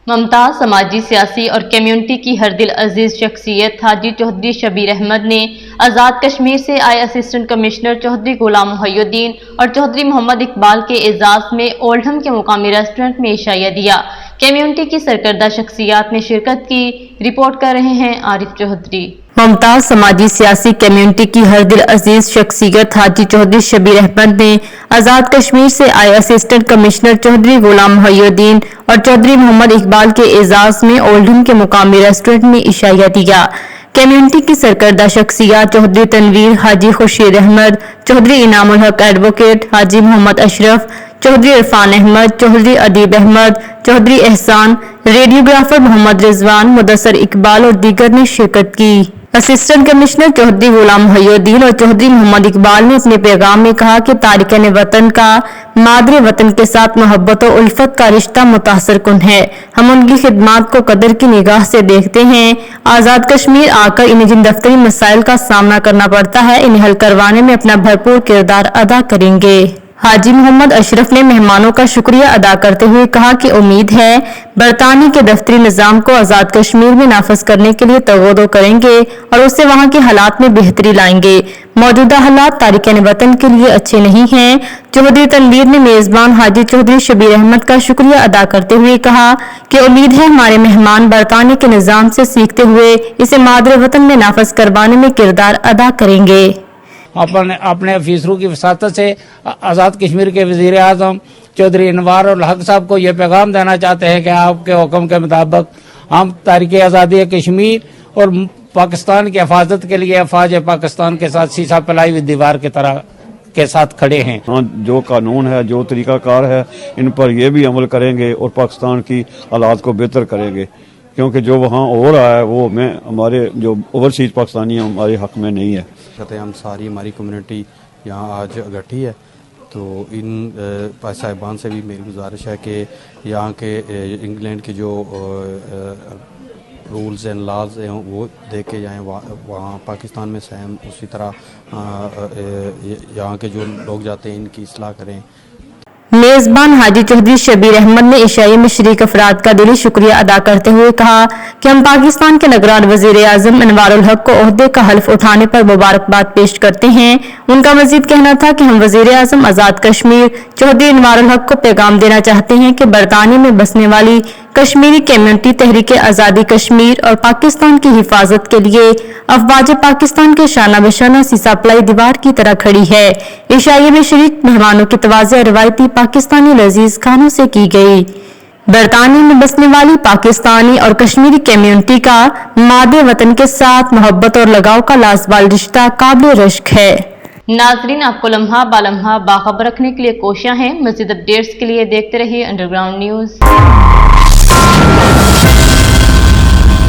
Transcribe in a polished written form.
ممتاز سماجی، سیاسی اور کمیونٹی کی ہر دل عزیز شخصیت حاجی چودھری شبیر احمد نے آزاد کشمیر سے آئے اسسٹنٹ کمشنر چودھری غلام محی الدین اور چودھری محمد اقبال کے اعزاز میں اولڈہم کے مقامی ریسٹورنٹ میں عشائیہ دیا۔ کمیونٹی کی سرکردہ شخصیات نے شرکت کی۔ رپورٹ کر رہے ہیں عارف چودھری۔ ممتاز سماجی، سیاسی کمیونٹی کی ہر دل عزیز شخصیت حاجی چودھری شبیر احمد نے آزاد کشمیر سے آئے اسسٹنٹ کمشنر چودھری غلام محی الدین اور چودھری محمد اقبال کے اعزاز میں اولڈہم کے مقامی ریسٹورنٹ میں عشائیہ دیا۔ کمیونٹی کی سرکردہ شخصیات چودھری تنویر، حاجی خورشید احمد، چودھری انعام الحق ایڈوکیٹ، حاجی محمد اشرف، چودھری عرفان احمد، چودھری ادیب احمد، چودھری احسان، ریڈیوگرافر محمد رضوان، مدثر اقبال اور دیگر نے شرکت کی۔ اسسٹنٹ کمشنر چودھری غلام محی الدین اور چودھری محمد اقبال نے اپنے پیغام میں کہا کہ تارکین وطن کا مادر وطن کے ساتھ محبت و الفت کا رشتہ متاثر کن ہے۔ ہم ان کی خدمات کو قدر کی نگاہ سے دیکھتے ہیں۔ آزاد کشمیر آ کر انہیں جن دفتری مسائل کا سامنا کرنا پڑتا ہے، انہیں حل کروانے میں اپنا بھرپور کردار ادا کریں گے۔ حاجی محمد اشرف نے مہمانوں کا شکریہ ادا کرتے ہوئے کہا کہ امید ہے برطانیہ کے دفتری نظام کو آزاد کشمیر میں نافذ کرنے کے لیے تغوّد کریں گے اور اس سے وہاں کے حالات میں بہتری لائیں گے۔ موجودہ حالات تارکین وطن کے لیے اچھے نہیں ہیں۔ چودھری تنویر نے میزبان حاجی چودھری شبیر احمد کا شکریہ ادا کرتے ہوئے کہا کہ امید ہے ہمارے مہمان برطانیہ کے نظام سے سیکھتے ہوئے اسے مادر وطن میں نافذ کروانے میں کردار ادا کریں گے۔ اپنے افیسروں کی وساطت سے آزاد کشمیر کے وزیر اعظم چودھری انوار الحق صاحب کو یہ پیغام دینا چاہتے ہیں کہ آپ کے حکم کے مطابق ہم تاریخ آزادی کشمیر اور پاکستان کی حفاظت کے لیے افواج پاکستان کے ساتھ سیسا پلائی ہوئی دیوار کی طرح کے ساتھ کھڑے ہیں۔ جو قانون ہے، جو طریقہ کار ہے، ان پر یہ بھی عمل کریں گے اور پاکستان کی حالات کو بہتر کریں گے، کیونکہ جو وہاں ہو رہا ہے وہ ہمارے جو اوورسیز پاکستانی ہیں ہمارے حق میں نہیں ہے۔ ہم ساری ہماری کمیونٹی یہاں آج اکٹھی ہے، تو ان صاحبان سے بھی میری گزارش ہے کہ یہاں کے انگلینڈ کے جو رولز اینڈ لاز ہیں وہ دیکھ کے جائیں، وہاں پاکستان میں سیم اسی طرح یہاں کے جو لوگ جاتے ہیں ان کی اصلاح کریں۔ میزبان حاجی چودھری شبیر احمد نے عشائیہ میں شریک افراد کا دلی شکریہ ادا کرتے ہوئے کہا کہ ہم پاکستان کے نگران وزیر اعظم انوار الحق کو عہدے کا حلف اٹھانے پر مبارکباد پیش کرتے ہیں۔ ان کا مزید کہنا تھا کہ ہم وزیر اعظم آزاد کشمیر چودھری انوار الحق کو پیغام دینا چاہتے ہیں کہ برطانیہ میں بسنے والی کشمیری کمیونٹی تحریک آزادی کشمیر اور پاکستان کی حفاظت کے لیے افواج پاکستان کے شانہ بشانہ سیسا پلائی دیوار کی طرح کھڑی ہے۔ عشائیہ میں شریک مہمانوں کی توازیع روایتی پاکستانی لذیذ کھانوں سے کی گئی۔ برطانیہ میں بسنے والی پاکستانی اور کشمیری کمیونٹی کا مادر وطن کے ساتھ محبت اور لگاؤ کا لازوال رشتہ قابل رشک ہے۔ ناظرین، آپ کو لمحہ بالمحہ باخبر رکھنے کے لیے کوشاں ہیں۔ مزید اپڈیٹس کے لیے دیکھتے رہیے انڈر گراؤنڈ نیوز۔